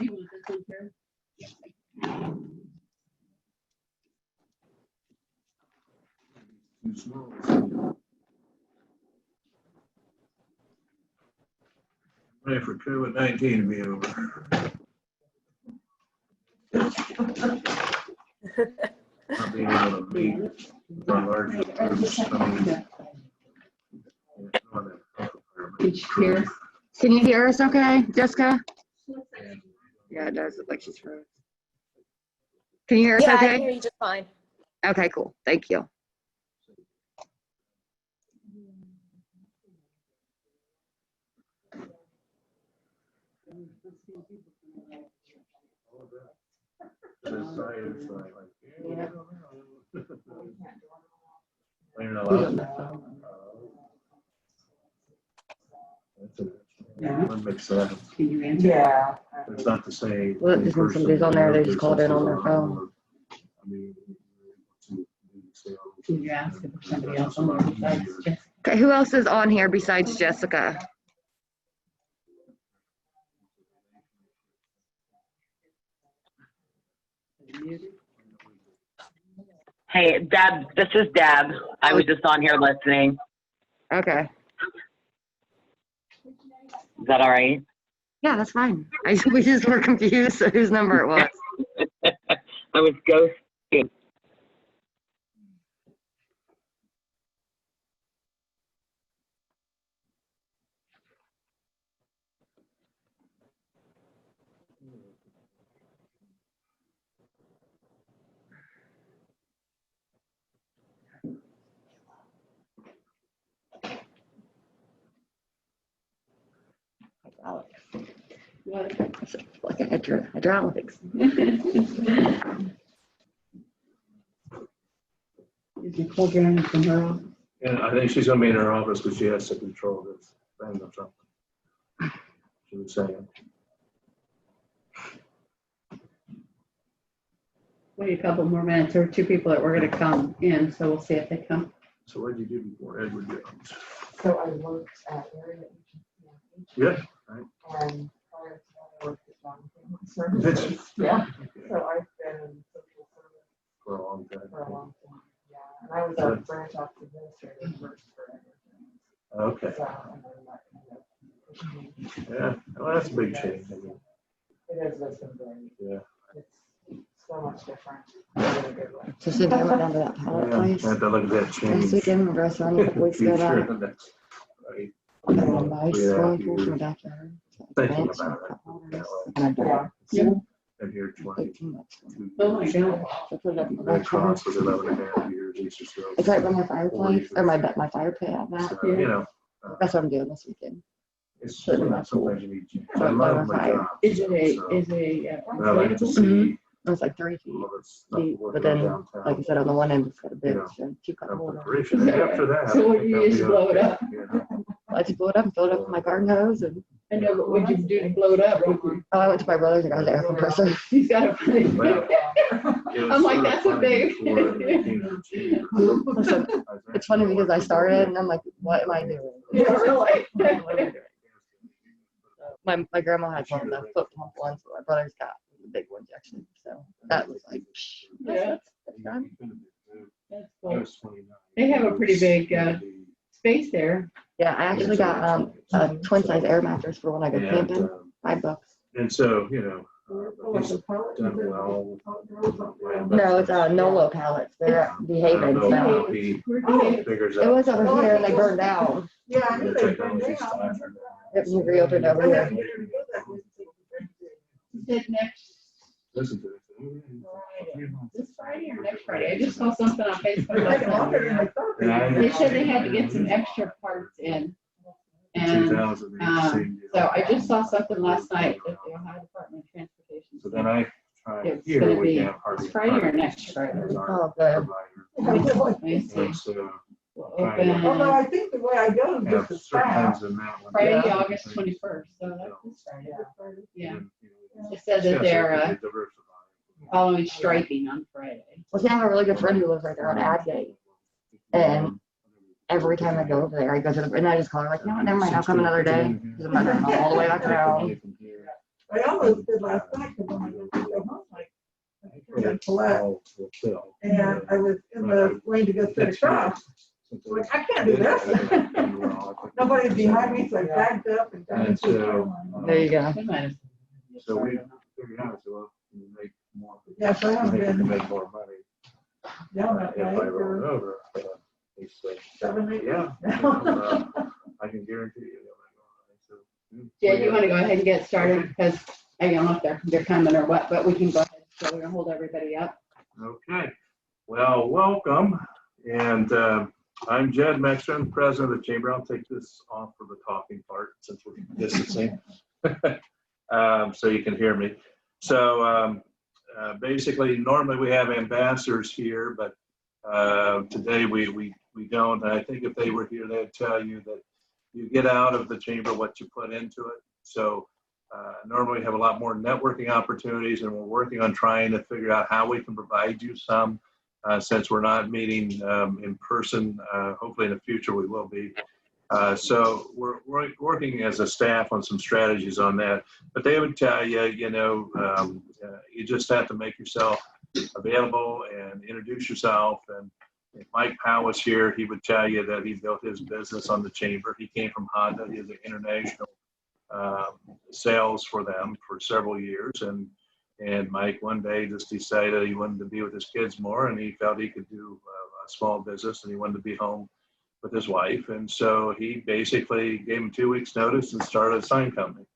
You want this one, Karen? Too small. Ready for COVID-19 to be over. Not being able to meet for large groups. I mean, Here. Can you hear us okay, Jessica? Yeah, it does look like she's froze. Can you hear us Yeah, I okay? can hear you just fine. Okay, cool. Thank you. That makes sense. Can you answer? Yeah. It's not to say. Well, just when somebody's on there, they just called in on their phone. Can you ask if there's somebody else on there besides Jessica? Okay, who else is on here besides Jessica? Hey, Deb, this is Deb. I was just on here listening. Okay. Is that all right? Yeah, that's fine. We just were confused whose number it was. I was ghosting. What? Like hydraulics. Is Nicole joining from her office? And I think she's gonna be in her office because she has to control this thing or something. She was saying. Wait a couple more minutes. There are two people that were gonna come in, so we'll see if they come. So what did you do before Edward Jones? So I worked at area agency. Yeah. Right. And prior to that, I worked at John Family Services. Yeah. So I've been in social service For a long time. for a long time. Yeah. And I was a branch office administrator first for everything. Okay. So, and then that kind of. Yeah. Well, that's a big change. I mean, It is, it's been great. yeah. It's so much different. In a really good way. So she came down to that pallet Yeah. place. I have to look at that Last change. weekend, we dressed around a couple weeks ago. Future, That that's right. nice swimming pool Yeah. from the backyard. Thinking Bench, about cup it. holders, Yeah. and a door. Yeah. And here 20. 18 bucks. Oh my God. So put it up in the Red backyard. Cross was 11 and a half years. Easter Stroke. It's right by my fireplace, or my fire pit out back. So, you know, That's what I'm doing this weekend. it's Put it in my pool. sometimes you need. So I I'm by love my my fire. job. Is it so a I like to inflatable? see It was like 3 feet all this stuff deep, working but then, downtown. like I said, on the one end, it's got a big, Yeah. two cup holder. Preparation. And after that. So what I you think use to I'll be blow it okay, up? you know. I just blew it up and filled it up with my garden hose, and I know, but what'd you do to blow it up? oh, I went to my brother's and got his air compressor. He's got a funny. Well, It was I'm like, sort of that's a funny big. before it became routine. Listen, it's funny because I started and I'm like, what am I doing? Yeah, really. My grandma had one of the foot pump ones, but my brother's got the big one injection. So that was like, Yeah. that's done. That's I cool. was 29. They have a pretty big, space there. Yeah, I actually got a twin size air mattress for when I go And, camping. $5. and so, you know, he's done well. No, it's Nolo pallets. They're at the Havens I don't know now. if he Where'd figures It out. was over here and they burned down. Yeah, I the knew they burned technology's down. time. Yep, we reopened over here. you said next Listen to it. Friday. This Friday or next Friday? I just saw something on Facebook I last can wonder, and I night. thought They said they had to get some extra parts in. And 2000, so I just saw something last night at the Ohio Department of Transportation. So then I try It's here, gonna we be have Harvey. this Friday or next Friday? Oh, good. Let me see. And so, We'll Although I open think the way I go is have just as certain fast. times in that one. Friday, Yeah. August 21st. So that's this Friday. Yeah. And, you know, It says that yes, they're it could be diversified. following striping on Friday. Well, see, I have a really good friend who lives right there on Adgate. And every time I go over there, I go to the, and I just call her like, no, never mind, I'll come another day. Because I'm not going all the way back around. I almost did last night because when I went to go home, like, I turned Colette, and I was in the lane to go straight across. Like, I can't do this. Nobody's behind me, so I backed up and got into the car line. There you go. We might have- So we figured out, so well, you make more. Yes, I have You can been make more money down that if I way roll for over. He said, 7, 8 yeah, years now. I can guarantee you. So, Yeah, you want to go ahead and get started because I don't know if they're coming or what, but we can go ahead. So we're gonna hold everybody up. Okay, well, welcome. And I'm Jed Mexon, president of the chamber. I'll take this off for the talking part since we're distancing. So you can hear me. So basically, normally we have ambassadors here, but today we don't. And I think if they were here, they'd tell you that you get out of the chamber what you put into it. So normally we have a lot more networking opportunities, and we're working on trying to figure out how we can provide you some since we're not meeting in person. Hopefully in the future we will be. So we're working as a staff on some strategies on that. But they would tell you, you just have to make yourself available and introduce yourself. And if Mike Powell was here, he would tell you that he built his business on the chamber. He came from Honda. He has an international sales for them for several years. And Mike one day just decided he wanted to be with his kids more, and he felt he could do a small business, and he wanted to be home with his wife. And so he basically gave him 2 weeks notice and started a sign company.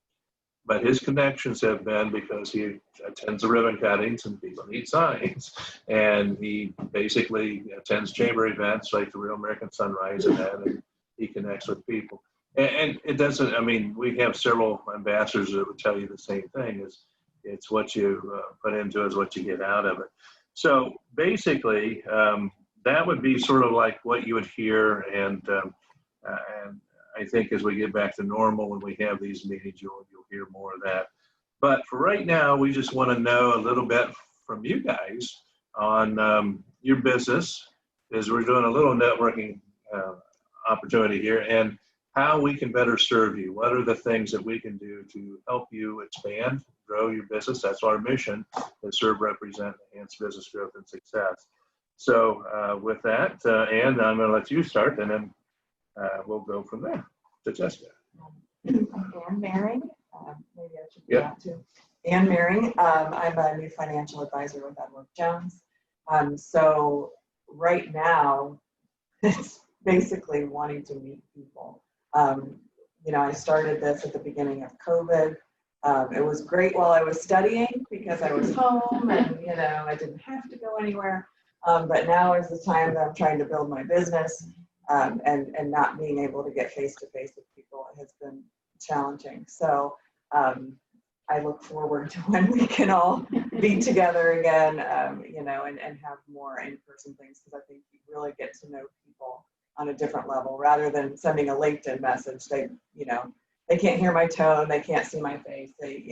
But his connections have been because he attends the ribbon cuttings and people need signs. And he basically attends chamber events like the Real American Sunrise and that, and he connects with people. And it doesn't, I mean, we have several ambassadors that would tell you the same thing. It's what you put into is what you get out of it. So basically, that would be sort of like what you would hear. And I think as we get back to normal, when we have these meetings, you'll hear more of that. But for right now, we just want to know a little bit from you guys on your business, as we're doing a little networking opportunity here, and how we can better serve you. What are the things that we can do to help you expand, grow your business? That's our mission, is serve, represent, enhance business growth and success. So with that, Ann, I'm going to let you start, and then we'll go from there to Jessica. I'm Ann Maring. Maybe I should do that too. Ann Maring. I'm a new financial advisor with Edward Jones. So right now, it's basically wanting to meet people. I started this at the beginning of COVID. It was great while I was studying because I was home and, I didn't have to go anywhere. But now is the time that I'm trying to build my business, and not being able to get face-to-face with people has been challenging. So I look forward to when we can all be together again, and have more in-person things, because I think you really get to know people on a different level rather than sending a LinkedIn message. They can't hear my tone, they can't see my face, they,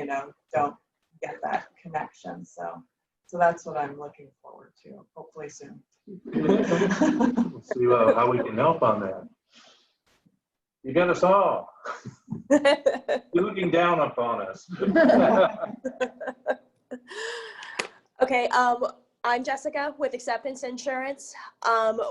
don't get that connection. So that's what I'm looking forward to, hopefully soon. We'll see how we can help on that. You got us all. You're looking down upon us. Okay, I'm Jessica with Acceptance Insurance.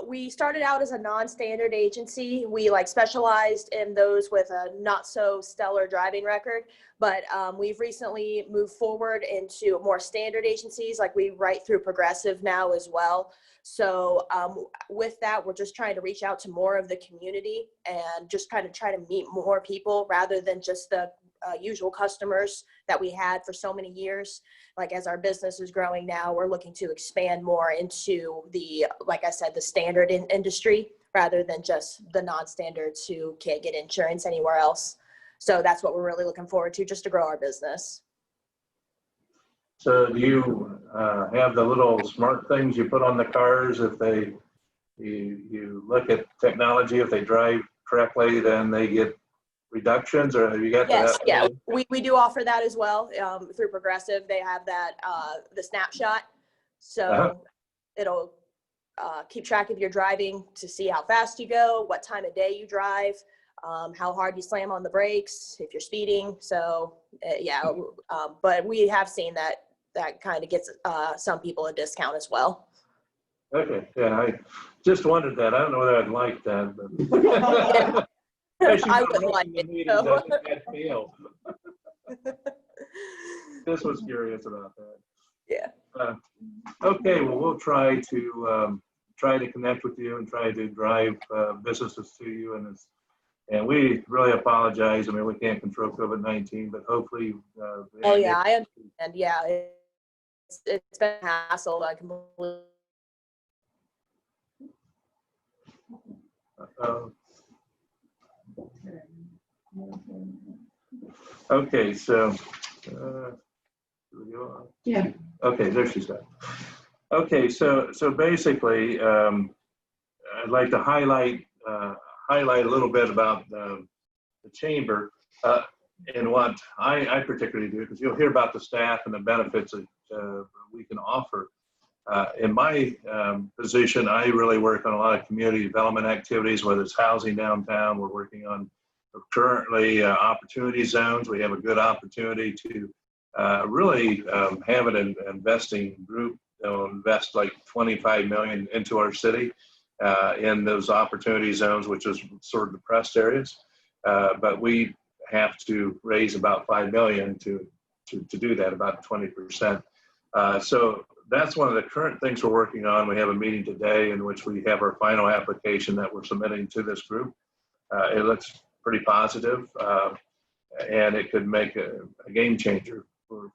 We started out as a non-standard agency. We specialized in those with a not so stellar driving record, but we've recently moved forward into more standard agencies. We write through Progressive now as well. So with that, we're just trying to reach out to more of the community and just kind of try to meet more people rather than just the usual customers that we had for so many years. As our business is growing now, we're looking to expand more into the, like I said, the standard industry rather than just the non-standards who can't get insurance anywhere else. So that's what we're really looking forward to, just to grow our business. So do you have the little smart things you put on the cars if you look at technology, if they drive correctly, then they get reductions, or have you got Yes, that? yeah, we do offer that as well through Progressive. They have that, the snapshot. So it'll keep track of your driving to see how fast you go, what time of day you drive. how hard you slam on the brakes if you're speeding. So yeah, but we have seen that kind of gets some people a discount as well. Okay, yeah, I just wondered that. I don't know whether I'd like that, but. I wouldn't like it. So. I think I'd fail. This was curious about that. Yeah. Okay, well, we'll try to connect with you and try to drive businesses to you, and we really apologize. I mean, we can't control COVID-19, but hopefully. Oh yeah, I understand. Yeah, it's been a hassle. I completely. Okay, so. Yeah. Okay, there she's got. Okay, so basically, I'd like to highlight a little bit about the chamber and what I particularly do, because you'll hear about the staff and the benefits that we can offer. In my position, I really work on a lot of community development activities, whether it's housing downtown. We're working on currently opportunity zones. We have a good opportunity to really have an investing group. They'll invest like 25 million into our city in those opportunity zones, which is sort of depressed areas. But we have to raise about 5 million to do that, about 20%. So that's one of the current things we're working on. We have a meeting today in which we have our final application that we're submitting to this group. It looks pretty positive, and it could make a game changer for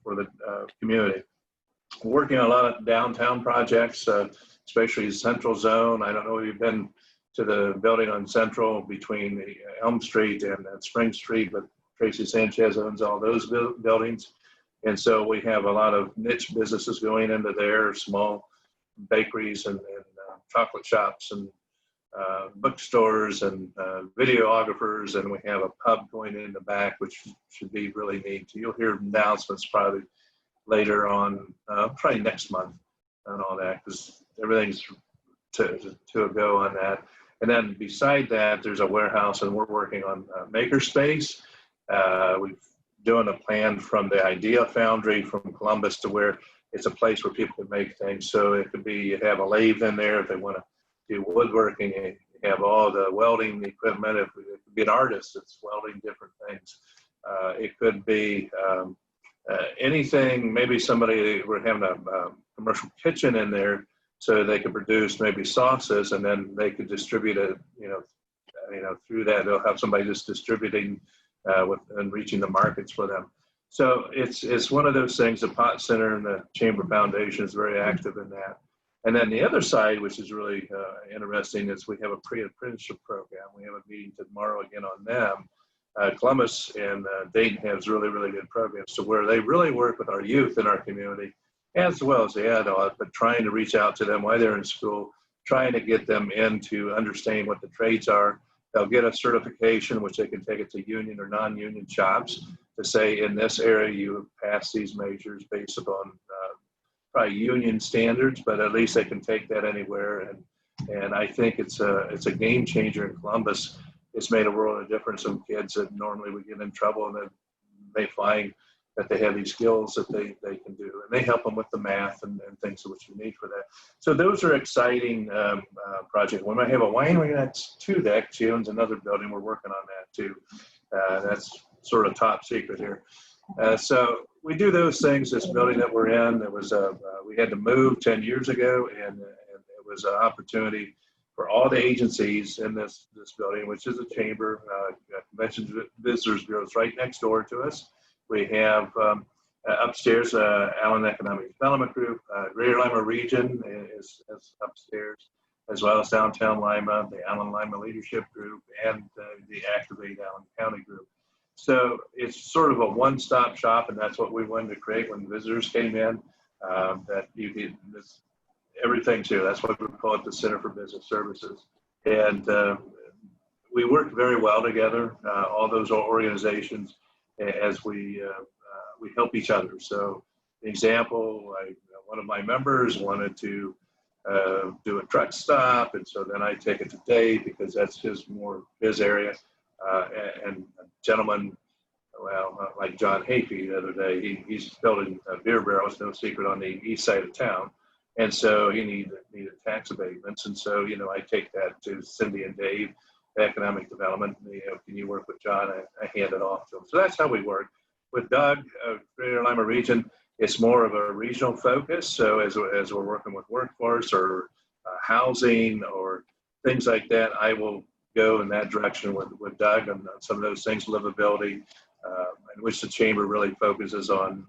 the community. We're working on a lot of downtown projects, especially Central Zone. I don't know if you've been to the building on Central between Elm Street and Spring Street, but Tracy Sanchez owns all those buildings. And so we have a lot of niche businesses going into there, small bakeries and chocolate shops and bookstores and videographers, and we have a pub going in the back, which should be really neat. You'll hear announcements probably later on, probably next month on all that, because everything's to a go on that. And then beside that, there's a warehouse, and we're working on makerspace. We've doing a plan from the Idea Foundry from Columbus to where it's a place where people can make things. So it could be, you have a lathe in there if they want to do woodworking, you have all the welding equipment. If it could be an artist that's welding different things. It could be anything, maybe somebody, we're having a commercial kitchen in there so they could produce maybe sauces, and then they could distribute it, through that. They'll have somebody just distributing and reaching the markets for them. So it's one of those things. The Pot Center and the Chamber Foundation is very active in that. And then the other side, which is really interesting, is we have a pre-apprenticeship program. We have a meeting tomorrow again on them. Columbus and Dayton has really, really good programs to where they really work with our youth in our community, as well as the adult, but trying to reach out to them while they're in school, trying to get them into understanding what the trades are. They'll get a certification, which they can take it to union or non-union shops to say, in this area, you pass these measures based upon probably union standards, but at least they can take that anywhere. And I think it's a game changer in Columbus. It's made a world of difference in kids that normally would get in trouble, and then they find that they have these skills that they can do, and they help them with the math and things which you need for that. So those are exciting projects. We might have a winery next to that. She owns another building. We're working on that too. That's sort of top secret here. So we do those things. This building that we're in, it was we had to move 10 years ago, and it was an opportunity for all the agencies in this building, which is a chamber. Conventions Visitors Bureau is right next door to us. We have upstairs, Allen Economic Development Group, Greater Lima Region is upstairs, as well as Downtown Lima, the Allen Lima Leadership Group, and the Activate Allen County Group. So it's sort of a one-stop shop, and that's what we wanted to create when visitors came in, that you get this, everything too. That's what we call it, the Center for Business Services. And we work very well together, all those organizations, as we help each other. So, an example, one of my members wanted to do a truck stop, and so then I take it to Dave because that's his area. And a gentleman, well, like John Hafey the other day, he's building beer barrels, no secret, on the east side of town. And so he needed tax abatements. And so, I take that to Cindy and Dave, economic development. Can you work with John? I hand it off to him. So that's how we work. With Doug, Greater Lima region, it's more of a regional focus. So as we're working with workforce or housing or things like that, I will go in that direction with Doug on some of those things, livability, in which the chamber really focuses on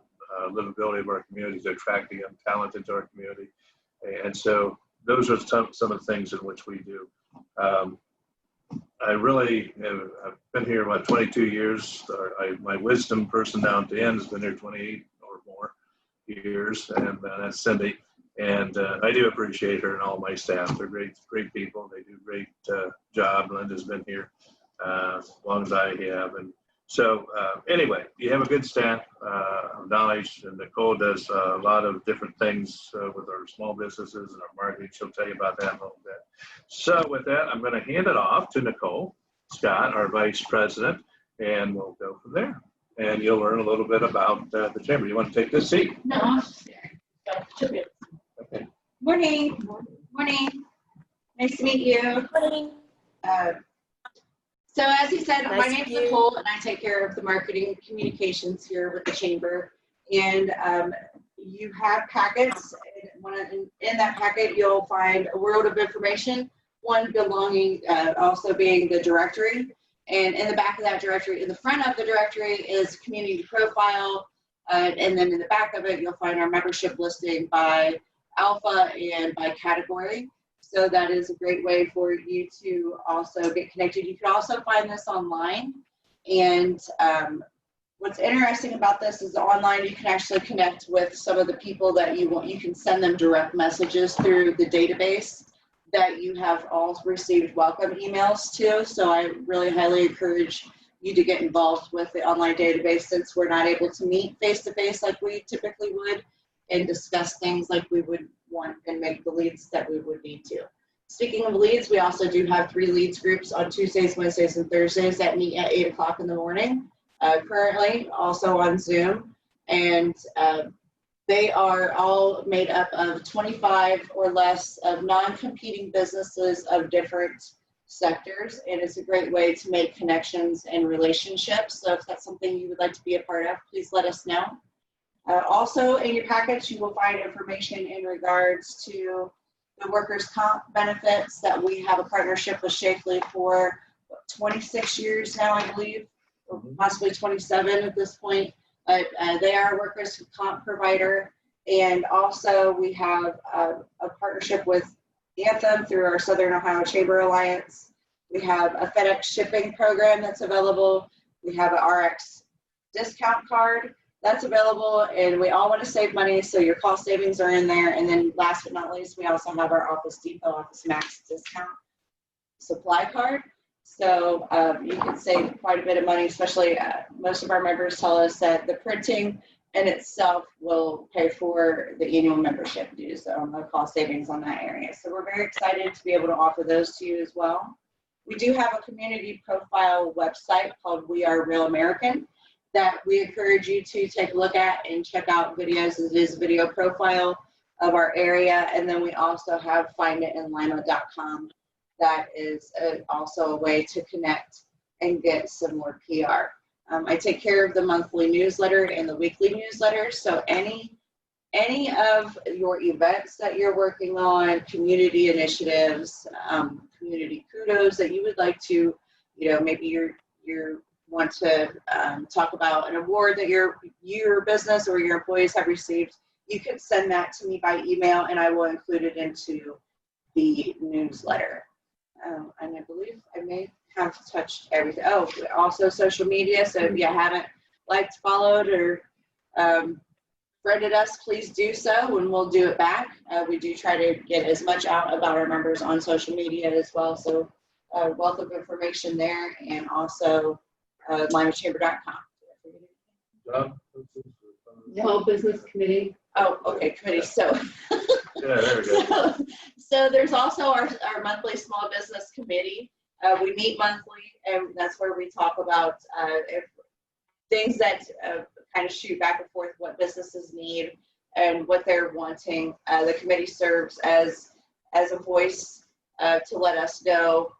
livability of our communities, attracting young talent into our community. And so those are some of the things in which we do. I've been here about 22 years. My wisdom person down at the end has been here 28 or more years, and that's Cindy. And I do appreciate her and all my staff. They're great people. They do a great job. Linda's been here as long as I have. And so anyway, you have a good staff of knowledge, and Nicole does a lot of different things with our small businesses and our marketing. She'll tell you about that in a little bit. So with that, I'm going to hand it off to Nicole Scott, our Vice President, and we'll go from there. And you'll learn a little bit about the chamber. You want to take this seat? No. Okay. Morning. Morning. Nice to meet you. Morning. So as you said, my Nice name's to meet you. Nicole, and I take care of the marketing communications here with the chamber. And you have packets, and in that packet you'll find a world of information, one belonging also being the directory. And in the back of that directory, in the front of the directory is community profile, and then in the back of it you'll find our membership listing by alpha and by category. So that is a great way for you to also get connected. You can also find this online. And what's interesting about this is online you can actually connect with some of the people that you want. You can send them direct messages through the database that you have all received welcome emails to. So I really highly encourage you to get involved with the online database, since we're not able to meet face-to-face like we typically would and discuss things like we would want and make the leads that we would need to. Speaking of leads, we also do have 3 leads groups on Tuesdays, Wednesdays, and Thursdays that meet at 8 o'clock in the morning, currently also on Zoom. And they are all made up of 25 or less of non-competing businesses of different sectors. And it's a great way to make connections and relationships. So if that's something you would like to be a part of, please let us know. Also in your package, you will find information in regards to the workers' comp benefits that we have a partnership with Shafley for 26 years now, I believe, or possibly 27 at this point. But they are a workers' comp provider. And also we have a partnership with Anthem through our Southern Ohio Chamber Alliance. We have a FedEx shipping program that's available. We have an RX discount card that's available, and we all want to save money, so your cost savings are in there. And then last but not least, we also have our Office Depot Office Max discount supply card. So you can save quite a bit of money, especially most of our members tell us that the printing in itself will pay for the annual membership dues, so no cost savings on that area. So we're very excited to be able to offer those to you as well. We do have a community profile website called We Are Real American that we encourage you to take a look at and check out videos. It is a video profile of our area. And then we also have finditinlima.com. That is also a way to connect and get some more PR. I take care of the monthly newsletter and the weekly newsletter. So any of your events that you're working on, community initiatives, community kudos that you would like to, maybe you're want to talk about an award that your business or your employees have received, you can send that to me by email and I will include it into the newsletter. And I believe I may have touched everything. Oh, also social media. So if you haven't liked, followed, or friended us, please do so and we'll do it back. We do try to get as much out about our members on social media as well. So wealth of information there, and also limachamber.com. Small Business Committee Oh, okay, committee. So, Yeah, there we go. so there's also our monthly small business committee. We meet monthly, and that's where we talk about things that kind of shoot back and forth what businesses need and what they're wanting. The committee serves as a voice to let us know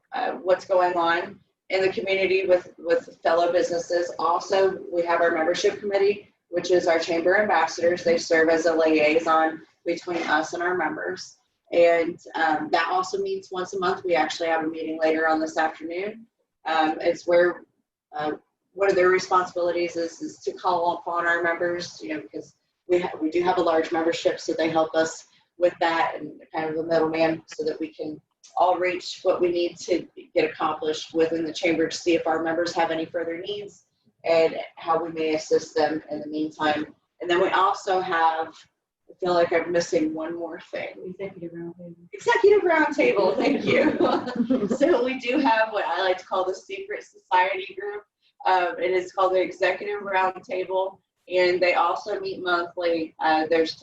what's going on in the community with fellow businesses. Also, we have our membership committee, which is our chamber ambassadors. They serve as a liaison between us and our members. And that also meets once a month. We actually have a meeting later on this afternoon. It's where one of their responsibilities is to call upon our members, because we do have a large membership, so they help us with that and kind of the middleman so that we can all reach what we need to get accomplished within the chamber to see if our members have any further needs and how we may assist them in the meantime. And then we also have, I feel like I'm missing one more thing. Executive roundtable. Executive roundtable, thank you. So we do have what I like to call the secret society group. It is called the Executive Roundtable, and they also meet monthly. There's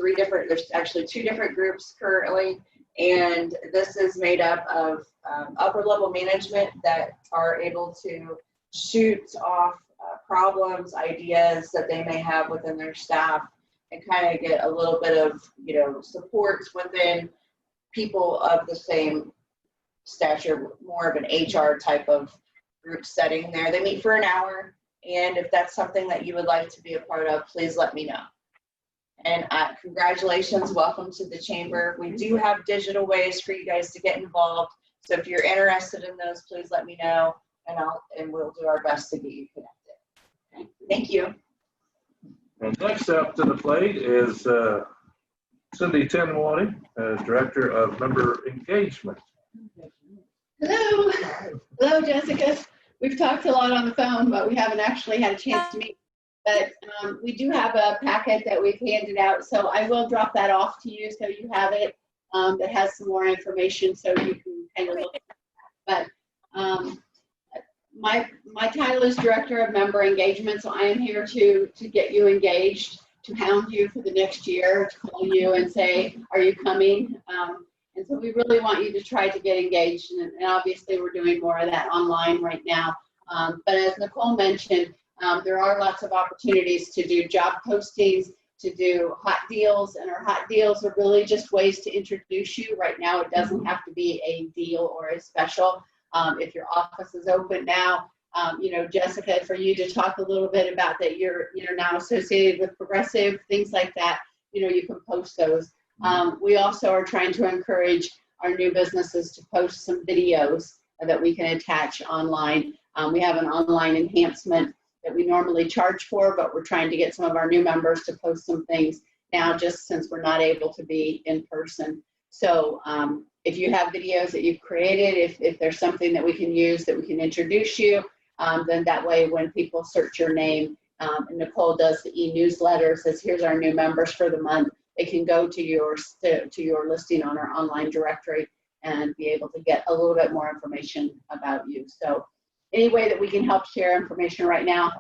actually 2 different groups currently, and this is made up of upper level management that are able to shoot off problems, ideas that they may have within their staff, and kind of get a little bit of support within people of the same stature, more of an HR type of group setting there. They meet for an hour, and if that's something that you would like to be a part of, please let me know. And congratulations, welcome to the chamber. We do have digital ways for you guys to get involved, so if you're interested in those, please let me know, and we'll do our best to get you connected. Okay. Thank you. And next up to the plate is Cindy Tinwadi, Director of Member Engagement. Hello. Hello, Jessica. We've talked a lot on the phone, but we haven't actually had a chance to meet. But we do have a packet that we've handed out, so I will drop that off to you so you have it. That has some more information so you can kind of look at that. But my title is Director of Member Engagement, so I am here to get you engaged, to hound you for the next year, to call you and say, are you coming? And so we really want you to try to get engaged, and obviously we're doing more of that online right now. But as Nicole mentioned, there are lots of opportunities to do job postings, to do hot deals, and our hot deals are really just ways to introduce you. Right now, it doesn't have to be a deal or a special. If your office is open now, Jessica, for you to talk a little bit about that you're now associated with Progressive, things like that, you can post those. We also are trying to encourage our new businesses to post some videos that we can attach online. We have an online enhancement that we normally charge for, but we're trying to get some of our new members to post some things now, just since we're not able to be in person. So if you have videos that you've created, if there's something that we can use that we can introduce you, then that way when people search your name, and Nicole does the e-newsletter, says here's our new members for the month, they can go to your listing on our online directory and be able to get a little bit more information about you. So any way that we can help share information right now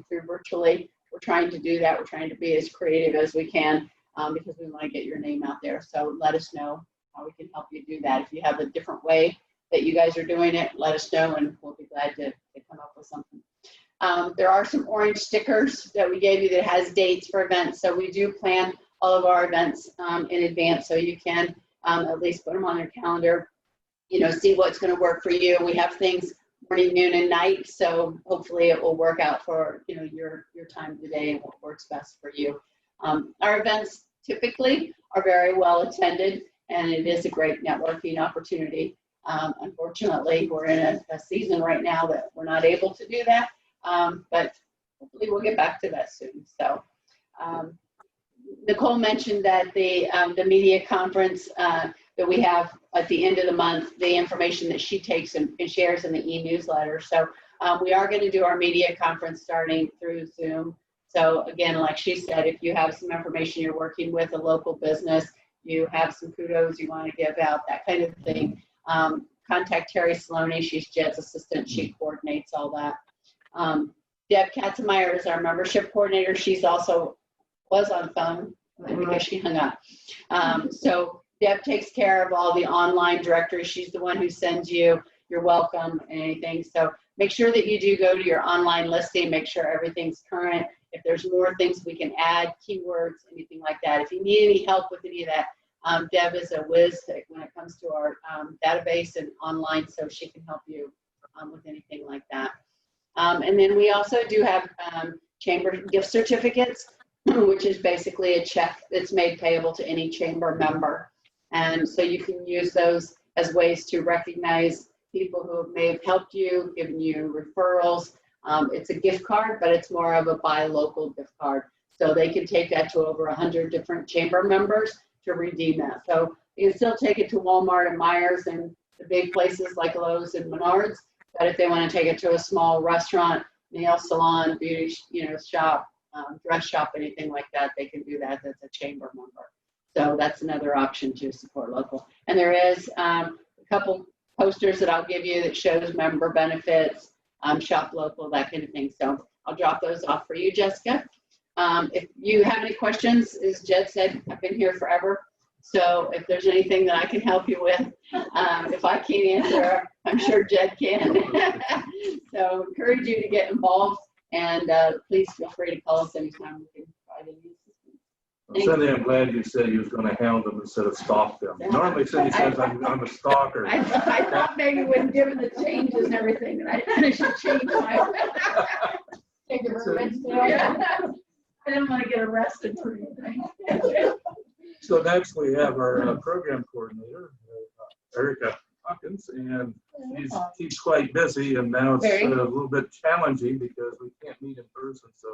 through virtually, we're trying to do that. We're trying to be as creative as we can because we want to get your name out there. So let us know how we can help you do that. If you have a different way that you guys are doing it, let us know and we'll be glad to come up with something. There are some orange stickers that we gave you that has dates for events. So we do plan all of our events in advance, so you can at least put them on your calendar, see what's going to work for you. We have things morning, noon, and night, so hopefully it will work out for your time of the day and what works best for you. Our events typically are very well attended, and it is a great networking opportunity. Unfortunately, we're in a season right now that we're not able to do that, but hopefully we'll get back to that soon. So Nicole mentioned that the media conference that we have at the end of the month, the information that she takes and shares in the e-newsletter. So we are going to do our media conference starting through Zoom. So again, like she said, if you have some information you're working with a local business, you have some kudos you want to give out, that kind of thing, contact Terry Saloni. She's Jed's assistant. She coordinates all that. Deb Katzenmeyer is our membership coordinator. She's also was on phone Maybe she hung up. So Deb takes care of all the online directories. She's the one who sends you your welcome and anything. So make sure that you do go to your online listing, make sure everything's current. If there's more things we can add, keywords, anything like that. If you need any help with any of that, Deb is a whiz when it comes to our database and online, so she can help you with anything like that. And then we also do have chamber gift certificates, which is basically a check that's made payable to any chamber member. And so you can use those as ways to recognize people who may have helped you, given you referrals. It's a gift card, but it's more of a buy local gift card. So they can take that to over 100 different chamber members to redeem that. So you can still take it to Walmart and Myers and the big places like Lowe's and Menards. But if they want to take it to a small restaurant, nail salon, beauty, shop, dress shop, anything like that, they can do that. That's a chamber member. So that's another option to support local. And there is a couple posters that I'll give you that shows member benefits, shop local, that kind of thing. So I'll drop those off for you, Jessica. If you have any questions, as Jed said, I've been here forever. So if there's anything that I can help you with, if I can't answer, I'm sure Jed can. So encourage you to get involved, and please feel free to call us anytime we can provide any assistance. Cindy, I'm glad you said you was going to hound them instead of stalk them. Normally Cindy says I'm a stalker. I thought maybe when given the changes and everything, that I should change my take a verbiage. I didn't want to get arrested for anything. So next we have our program coordinator, Erica Hawkins, and she keeps quite busy, and now it's a little bit challenging because we can't meet in person, so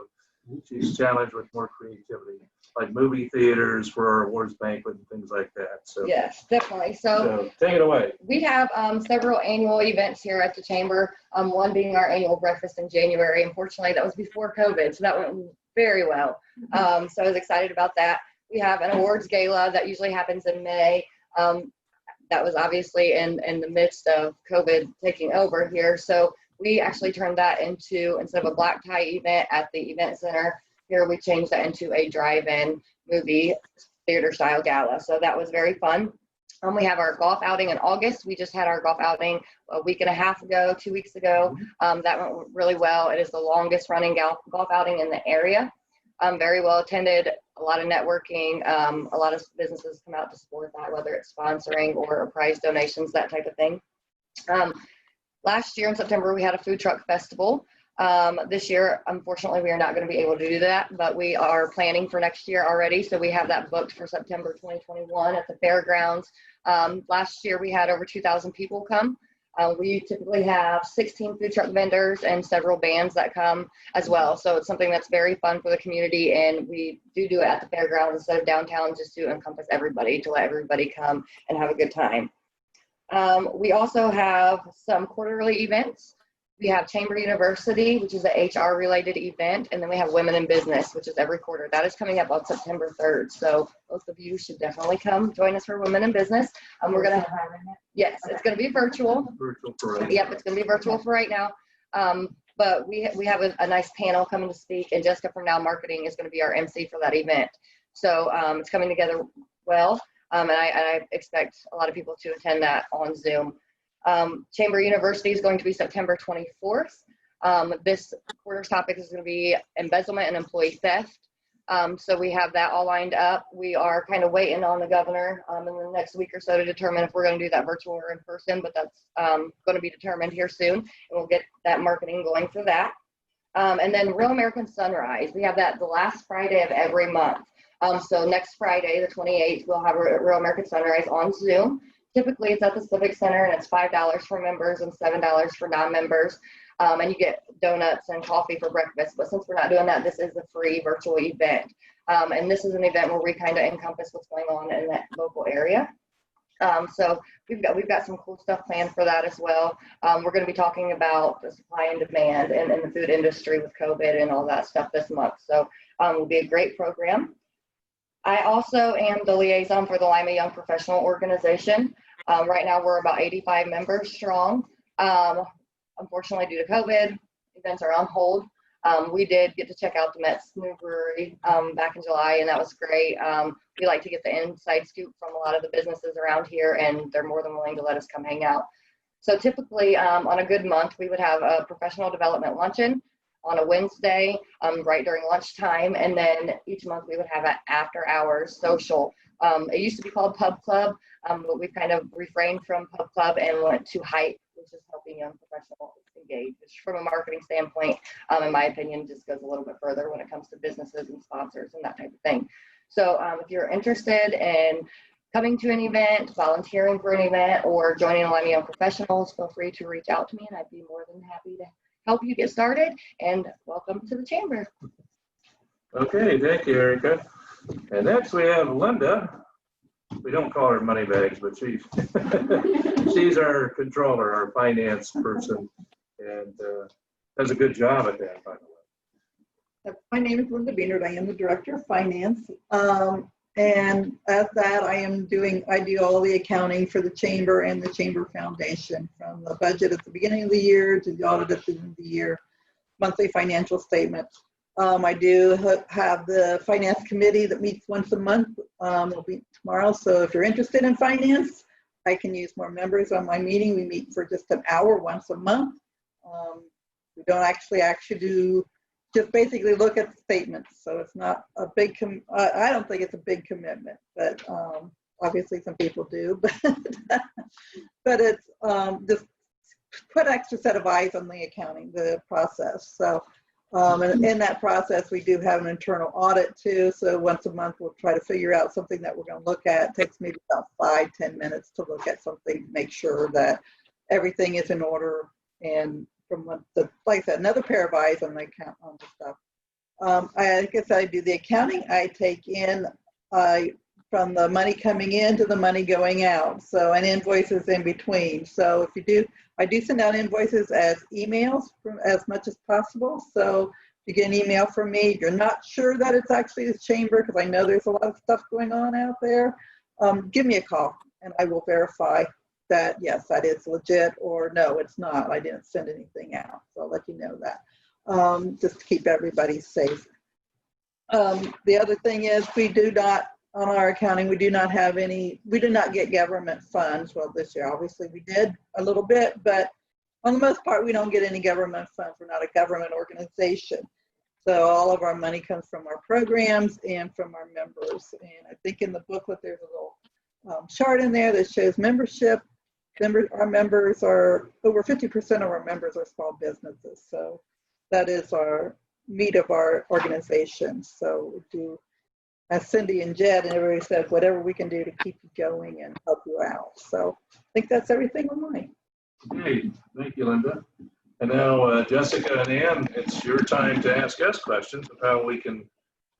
she's challenged with more creativity, like movie theaters for our awards banquet and things like that. So Yes, definitely. So take it away. we have several annual events here at the chamber, one being our annual breakfast in January. Unfortunately, that was before COVID, so that went very well. So I was excited about that. We have an awards gala that usually happens in May. That was obviously in the midst of COVID taking over here. So we actually turned that into, instead of a black tie event at the event center, here we changed that into a drive-in movie theater style gala. So that was very fun. We have our golf outing in August. We just had our golf outing a week and a half ago, 2 weeks ago. That went really well. It is the longest running golf outing in the area. Very well attended, a lot of networking, a lot of businesses come out to support that, whether it's sponsoring or prize donations, that type of thing. Last year in September, we had a food truck festival. This year, unfortunately, we are not going to be able to do that, but we are planning for next year already. So we have that booked for September 2021 at the fairgrounds. Last year, we had over 2,000 people come. We typically have 16 food truck vendors and several bands that come as well. So it's something that's very fun for the community, and we do it at the fairgrounds instead of downtown, just to encompass everybody, to let everybody come and have a good time. We also have some quarterly events. We have Chamber University, which is an HR related event, and then we have Women in Business, which is every quarter. That is coming up on September 3rd. So both of you should definitely come join us for Women in Business. We're going to, yes, it's going to be virtual. Virtual for right Yep, it's going to be virtual for right now. But we have a nice panel coming to speak, and Jessica from Now Marketing is going to be our MC for that event. So it's coming together well, and I expect a lot of people to attend that on Zoom. Chamber University is going to be September 24th. This quarter's topic is going to be embezzlement and employee theft. So we have that all lined up. We are kind of waiting on the governor in the next week or so to determine if we're going to do that virtual or in person, but that's going to be determined here soon, and we'll get that marketing going for that. And then Real American Sunrise, we have that the last Friday of every month. So next Friday, the 28th, we'll have a Real American Sunrise on Zoom. Typically, it's at the Civic Center, and it's $5 for members and $7 for non-members. And you get donuts and coffee for breakfast. But since we're not doing that, this is a free virtual event. And this is an event where we kind of encompass what's going on in that local area. So we've got some cool stuff planned for that as well. We're going to be talking about the supply and demand in the food industry with COVID and all that stuff this month. So it will be a great program. I also am the liaison for the Lima Young Professional Organization. Right now, we're about 85 members strong. Unfortunately, due to COVID, events are on hold. We did get to check out the Met's new brewery back in July, and that was great. We like to get the inside scoop from a lot of the businesses around here, and they're more than willing to let us come hang out. So typically on a good month, we would have a professional development luncheon on a Wednesday, right during lunchtime, and then each month we would have an after hours social. It used to be called Pub Club, but we've kind of refrained from Pub Club and went to Hype, which is helping young professionals engage, which from a marketing standpoint, in my opinion, just goes a little bit further when it comes to businesses and sponsors and that type of thing. So if you're interested in coming to an event, volunteering for an event, or joining Alumni Young Professionals, feel free to reach out to me, and I'd be more than happy to help you get started. And welcome to the chamber. Okay, thank you, Erica. And next we have Linda. We don't call her Moneybags, but she's she's our controller, our finance person, and does a good job at that, by the way. My name is Linda Beanard. I am the Director of Finance. And at that, I do all the accounting for the Chamber and the Chamber Foundation, from the budget at the beginning of the year to the audit at the end of the year, monthly financial statements. I do have the Finance Committee that meets once a month. It'll be tomorrow. So if you're interested in finance, I can use more members on my meeting. We meet for just an hour once a month. We don't actually do, just basically look at the statements. So it's not a big, I don't think it's a big commitment, but obviously some people do, but it's just put extra set of eyes on the accounting, the process. So and in that process, we do have an internal audit too. So once a month, we'll try to figure out something that we're going to look at. It takes maybe about 5-10 minutes to look at something, to make sure that everything is in order. And from like I said, another pair of eyes on the account on the stuff. I guess I do the accounting. I take in from the money coming in to the money going out. So, and invoices in between. So if you do, I do send out invoices as emails as much as possible. So if you get an email from me, you're not sure that it's actually the chamber, because I know there's a lot of stuff going on out there, give me a call and I will verify that, yes, that is legit, or no, it's not. I didn't send anything out. So I'll let you know that, just to keep everybody safe. The other thing is, we do not, on our accounting, we do not get government funds. Well, this year, obviously we did a little bit, but on the most part, we don't get any government funds. We're not a government organization. So all of our money comes from our programs and from our members. And I think in the booklet, there's a little chart in there that shows membership. Our members are, over 50% of our members are small businesses. So that is our meat of our organization. So we do, as Cindy and Jed and everybody said, whatever we can do to keep you going and help you out. So I think that's everything on mine. Okay, thank you, Linda. And now, Jessica and Ann, it's your time to ask us questions of how we can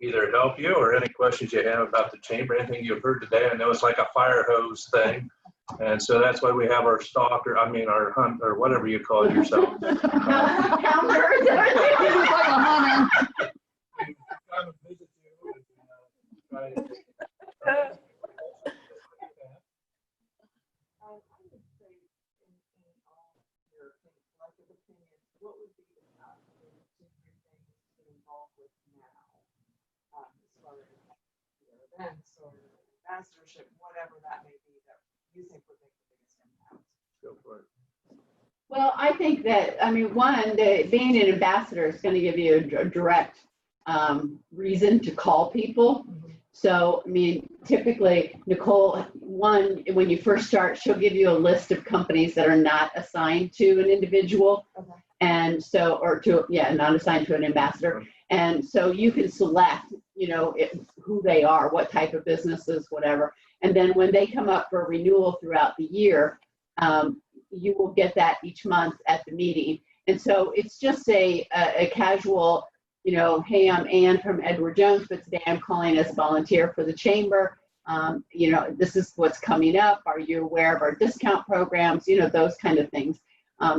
either help you or any questions you have about the chamber, anything you've heard today. I know it's like a fire hose thing. And so that's why we have our stalker, our hunt, or whatever you call it yourself. What would be the top 2 or 3 things to get involved with now, as far as events or ambassadorship, whatever that may be, that you think would make the biggest impact? Go for it. Well, I think that, one, being an ambassador is going to give you a direct reason to call people. So, typically, Nicole, when you first start, she'll give you a list of companies that are not assigned to an individual. Okay. And so, not assigned to an ambassador. And so you can select, who they are, what type of businesses, whatever. And then when they come up for renewal throughout the year, you will get that each month at the meeting. And so it's just a casual, hey, I'm Ann from Edward Jones, but today I'm calling as a volunteer for the chamber. This is what's coming up. Are you aware of our discount programs? Those kind of things.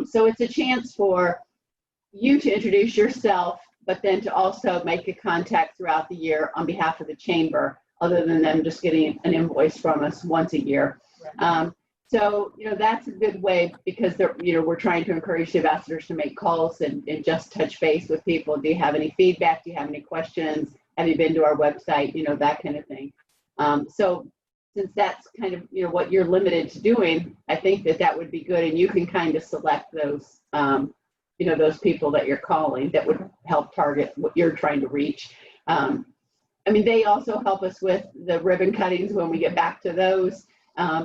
So it's a chance for you to introduce yourself, but then to also make a contact throughout the year on behalf of the chamber, other than them just getting an invoice from us once a year. So, that's a good way because they're, we're trying to encourage the ambassadors to make calls and just touch base with people. Do you have any feedback? Do you have any questions? Have you been to our website? That kind of thing. So since that's kind of, what you're limited to doing, I think that would be good. And you can kind of select those, those people that you're calling that would help target what you're trying to reach. They also help us with the ribbon cuttings when we get back to those.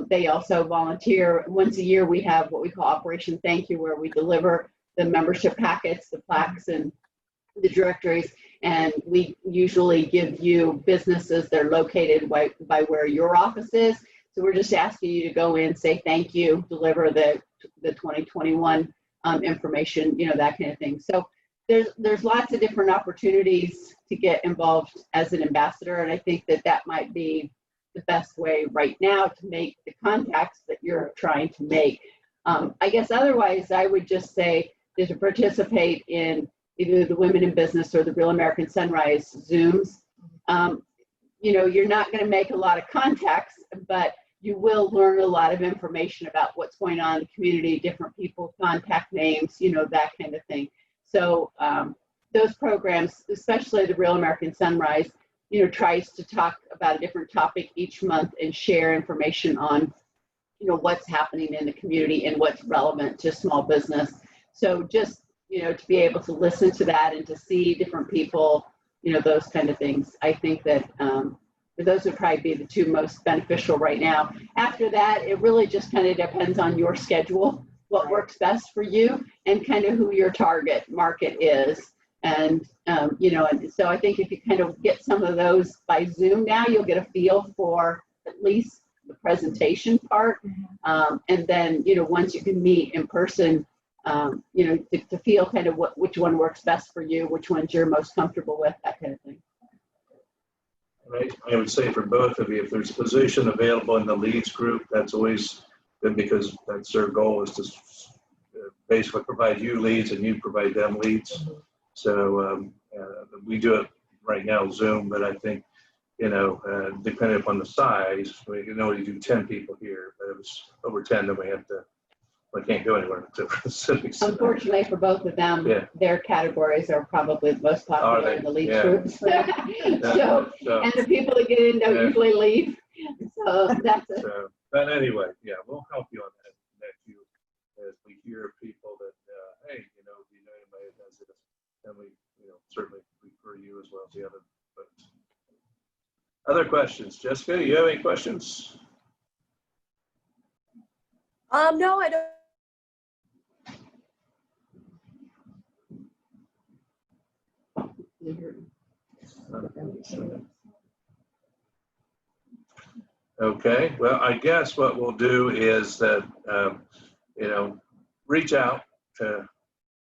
They also volunteer. Once a year, we have what we call Operation Thank You, where we deliver the membership packets, the plaques, and the directories. And we usually give you businesses that are located by where your office is. So we're just asking you to go in, say thank you, deliver the 2021 information, that kind of thing. So there's lots of different opportunities to get involved as an ambassador. And I think that might be the best way right now to make the contacts that you're trying to make. I guess otherwise, I would just say to participate in either the Women in Business or the Real American Sunrise Zooms. You're not going to make a lot of contacts, but you will learn a lot of information about what's going on in the community, different people, contact names, that kind of thing. So those programs, especially the Real American Sunrise, tries to talk about a different topic each month and share information on, what's happening in the community and what's relevant to small business. So just, to be able to listen to that and to see different people, those kind of things. I think that those would probably be the two most beneficial right now. After that, it really just kind of depends on your schedule, what works best for you, and kind of who your target market is. And, and so I think if you kind of get some of those by Zoom now, you'll get a feel for at least the presentation part. And then, once you can meet in person, to feel kind of which one works best for you, which ones you're most comfortable with, that kind of thing. Right. I would say for both of you, if there's a position available in the leads group, that's always good because that's their goal is to basically provide you leads and you provide them leads. So we do it right now, Zoom, but I think, depending upon the size, we can only do 10 people here, but it was over 10, then we can't go anywhere to specifics. Unfortunately for both of them, their categories are probably the most popular in the lead groups. So, and the people that get in don't usually leave. So that's it. But anyway, we'll help you on that next year as we hear people that, hey, anybody that does this, and we, certainly refer you as well as the other. But other questions? Jessica, do you have any questions? No, I don't. Okay, well, I guess what we'll do is that, reach out to